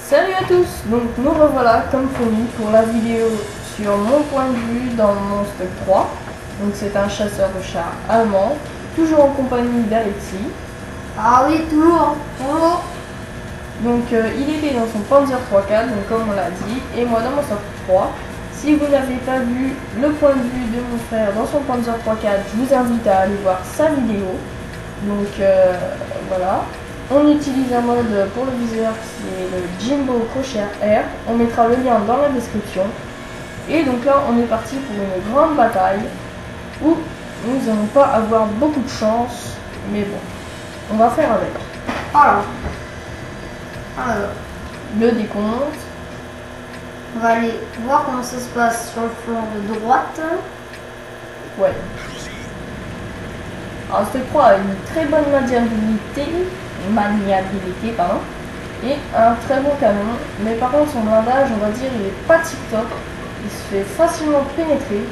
Salut à tous, donc nous revoilà comme promis pour la vidéo sur mon point de vue dans Monstre 3. Donc c'est un chasseur de chars allemand, toujours en compagnie d'Alexis. Ah oui, toujours, toujours. Donc il était dans son Panzer 3.4, donc comme on l'a dit, et moi dans mon Monstre 3. Si vous n'avez pas vu le point de vue de mon frère dans son Panzer 3.4, je vous invite à aller voir sa vidéo. Donc voilà. On utilise un mode pour le viseur qui est le Jimbo Crochet Air. On mettra le lien dans la description. Et donc là, on est parti pour une grande bataille où nous n'allons pas avoir beaucoup de chance. Mais bon, on va faire avec. Alors, Le décompte. on va aller voir comment ça se passe sur le flanc de droite. Ouais. Alors, ce 3 a une très bonne maniabilité, pardon, et un très bon canon, mais par contre son blindage, on va dire, il est pas tip top, il se fait facilement pénétrer.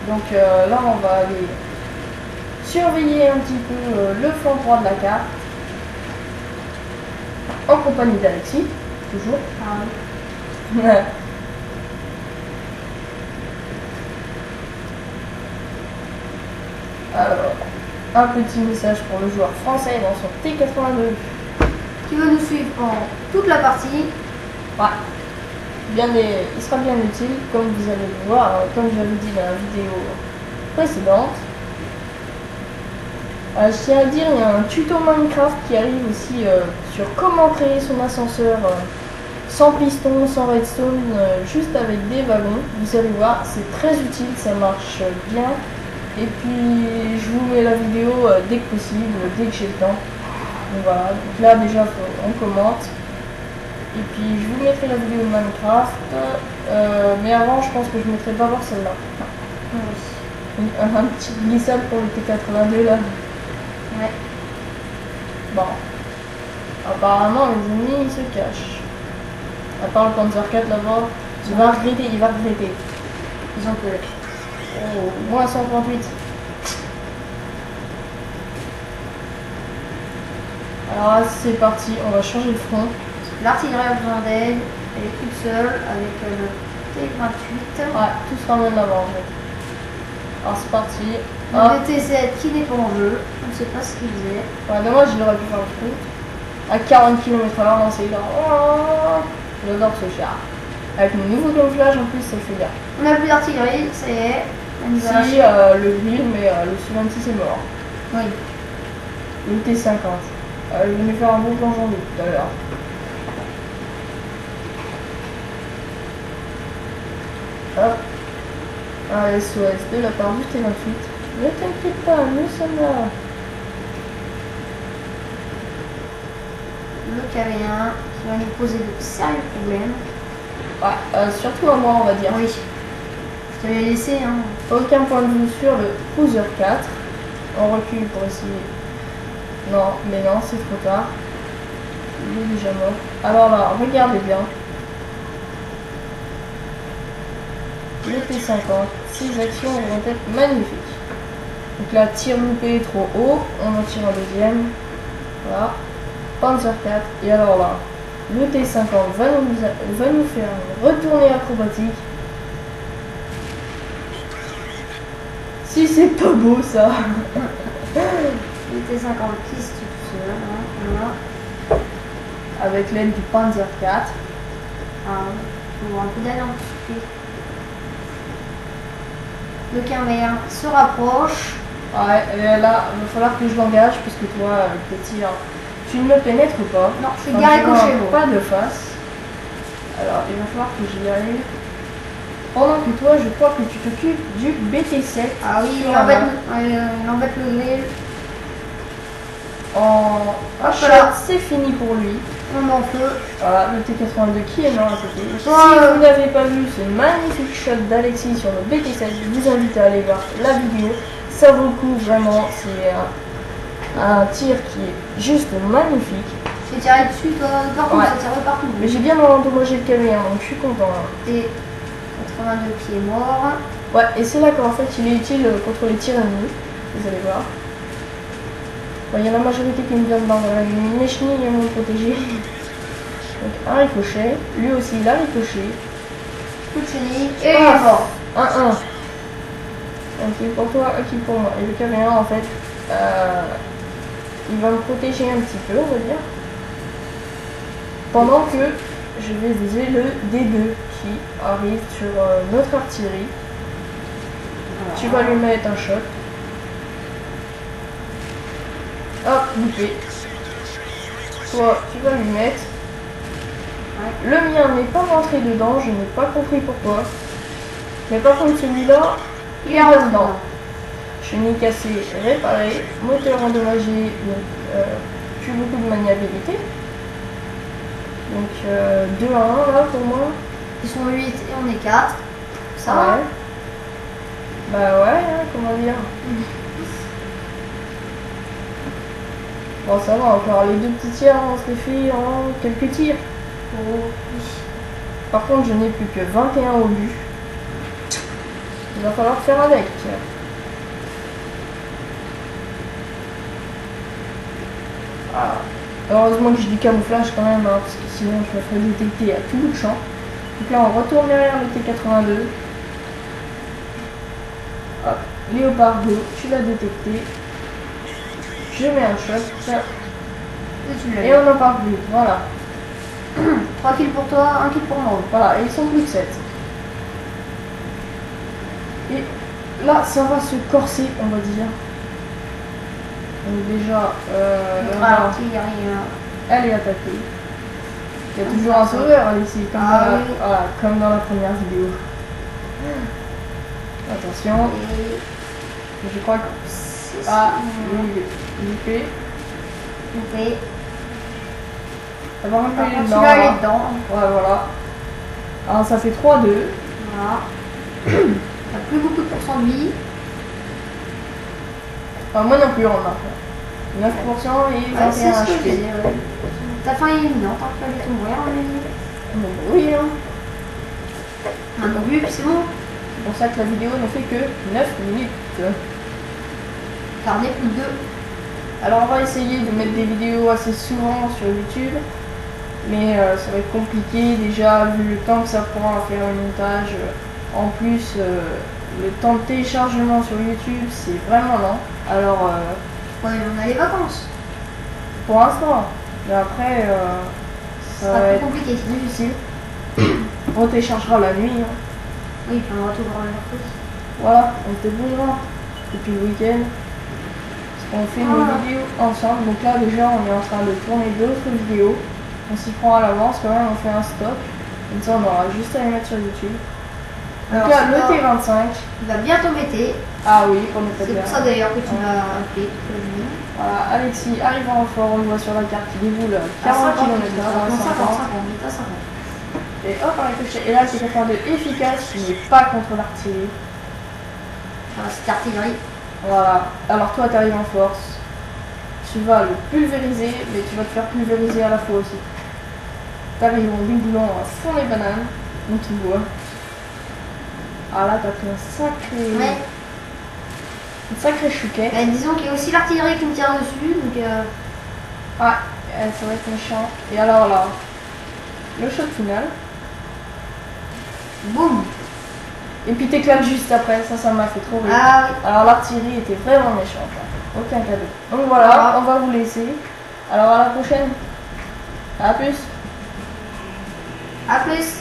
Donc là on va aller surveiller un petit peu le flanc droit de la carte en compagnie d'Alexis, toujours. Ouais. Alors, un petit message pour le joueur français dans son T82. Qui va nous suivre pendant toute la partie. Ouais. Il sera bien utile, comme vous allez le voir, comme j'avais dit dans la vidéo précédente. Je tiens à dire, il y a un tuto Minecraft qui arrive aussi sur comment créer son ascenseur sans piston, sans redstone, juste avec des wagons. Vous allez voir, c'est très utile, ça marche bien. Et puis je vous mets la vidéo dès que possible, dès que j'ai le temps. Donc voilà, donc là déjà on commente. Et puis je vous mettrai la vidéo de Minecraft. Mais avant je pense que je mettrai pas voir celle-là. Oui. Un petit glissade pour le T82 là. Ouais. Bon. Apparemment les ennemis ils se cachent. À part le Panzer 4 là-bas. Il va regretter. Ils ont peur. Oh, moins 138. Alors là, c'est parti, on va changer le front. L'artillerie a besoin d'aide. Elle est toute seule avec le T28. Ouais, tout se ramène là-bas en fait. Alors c'est parti. Le T7 qui n'est pas en jeu. On ne sait pas ce qu'il faisait. Ouais, dommage, il aurait pu faire le coup. À 40 km/h, non, c'est énorme. Oh, j'adore ce char. Avec mon nouveau camouflage en plus, ça fait bien. On n'a plus d'artillerie, ça y est. Si, le grill, mais le Su-26 est mort. Oui. Le T50. Je vais faire un bon plongeon tout à l'heure. Hop. Un SOS de la part du T28. Ne t'inquiète pas, nous sommes là. Le KV1 qui va nous poser de sérieux problèmes. Ouais, surtout à moi, on va dire. Oui. Je te l'ai laissé, hein. Aucun point de vue sur le Cruiser 4. On recule pour essayer. Non, mais non, c'est trop tard. Il est déjà mort. Alors là, regardez bien. Le T50, ses actions vont être magnifiques. Donc là, tir loupé trop haut, on en tire un deuxième. Voilà. Panzer 4. Et alors là, le T50 va nous faire une retournée acrobatique. Si c'est pas beau ça. Le T50 qui se tue tout seul, hein. Voilà. Avec l'aide du Panzer 4. Ah, on voit un peu d'aide en dessous. Le KV1 se rapproche. Ouais, et là, il va falloir que je l'engage parce que toi, petit, tu ne me pénètres pas. Non, je suis garé couché. Pas de face. Alors, il va falloir que j'y aille. Pendant que toi, je crois que tu t'occupes du BT7. Ah oui, il embête le grill. En Voilà. c'est fini pour lui. On en feu. Voilà, le T82 qui est mort à côté. Si Ouais. vous n'avez pas vu ce magnifique shot d'Alexis sur le BT7, je vous invite à aller voir la vidéo. Ça vaut le coup, vraiment. C'est un tir qui est juste magnifique. J'ai tiré dessus, toi, par contre, Ouais. ça tire partout. Mais j'ai bien endommagé le camion, donc je suis content. T82 qui est mort. Ouais, et c'est là qu'en fait il est utile contre les tirs ennemis. Vous allez voir. Il y a la majorité qui me vient dedans. Mes chenilles m'ont protégé. Donc un ricochet, lui aussi il a ricoché. Coup de chenille et il est mort. 1-1. Un kill pour toi, un kill pour moi. Et le caméra en fait, il va me protéger un petit peu, on va dire. Pendant que je vais viser le D2 qui arrive sur notre artillerie. Voilà. Tu vas lui mettre un shot. Hop, loupé. Toi, tu vas lui mettre. Ouais. Le mien n'est pas rentré dedans, je n'ai pas compris pourquoi. Mais par contre celui-là, il est rentré dedans. Chenille cassée, réparée, moteur endommagé, donc plus beaucoup de maniabilité. Donc 2-1 là pour moi. Ils sont 8 et on est 4. Ça va. Ouais. Bah ouais, hein, comment dire. Bon ça va encore, les 2 petits tirs on se les fait en quelques tirs. Oh, oui. Par contre je n'ai plus que 21 au but. Il va falloir faire avec. Ah. Heureusement que j'ai du camouflage quand même, hein, parce que sinon je me ferais détecter à tout bout de champ. Donc là on retourne derrière le T82. Hop, Léopard 2, tu l'as détecté. Je mets un shot, ça, Et tu l'as et eu. on en parle plus, voilà. 3 kills pour toi, 1 kill pour moi. Voilà, et ils sont plus de 7. Et là ça va se corser, on va dire. Donc déjà, elle est attaquée. Il y a toujours un sauveur ici, comme, Ah dans la, oui. voilà, comme dans la première vidéo. Attention, je crois que... Ah, il fait. Ok. Ça va un peu Par les contre, dedans. celui-là, il est Là. dedans. Ouais, voilà. Alors ça fait 3-2. Voilà. T'as plus beaucoup de pourcents de vie. Enfin, moi non plus, on marque. 9% et 21 c'est ce que HP. j'ai dit, ouais. Ta fin est imminente, hein, tu vas aller tomber, hein, Bon, oui, hein. mais... Un but, puis c'est bon. C'est pour ça que la vidéo ne fait que 9 minutes. Car on est plus de 2. Alors on va essayer de mettre des vidéos assez souvent sur YouTube. Mais ça va être compliqué déjà vu le temps que ça prend à faire le montage. En plus, le temps de téléchargement sur YouTube c'est vraiment lent. Alors Ouais, on a les vacances. pour l'instant, mais après Ça ça sera va plus être compliqué. difficile. On téléchargera la nuit. Hein. Oui, puis on va tout voir le mercredi. Voilà, on se débrouillera depuis le week-end. On fait nos vidéos ensemble. Donc là déjà on est en train de tourner d'autres vidéos. On s'y prend à l'avance quand même, on fait un stock. Comme ça on aura juste à les mettre sur YouTube. Donc Alors, là le celui-là, T25. Il va bientôt m'éter. Ah oui, pour ne pas C'est dire. pour ça d'ailleurs que tu m'as appelé. Voilà, Alexis arrive en renfort, on le voit sur la carte, il déboule 40 km/h dans les 50. 50, on est à 50. Et hop, un ricochet. Et là c'est quelqu'un de efficace, mais pas contre l'artillerie. Voilà, c'est artillerie. Voilà, alors toi t'arrives en force. Tu vas le pulvériser, mais tu vas te faire pulvériser à la fois aussi. T'arrives en déboulant à fond les bananes, on te voit. Ah là t'as pris Ouais. un sacré chouquet. Disons qu'il y a aussi l'artillerie qui me tire dessus, donc Ah, ça va être méchant. Et alors là, le shot final. boum. Et puis t'éclates juste après, ça m'a fait trop rire. Ah oui. Alors l'artillerie était vraiment méchante, hein. Aucun cadeau. Donc voilà, on va vous laisser. Alors à la prochaine. À plus. À plus.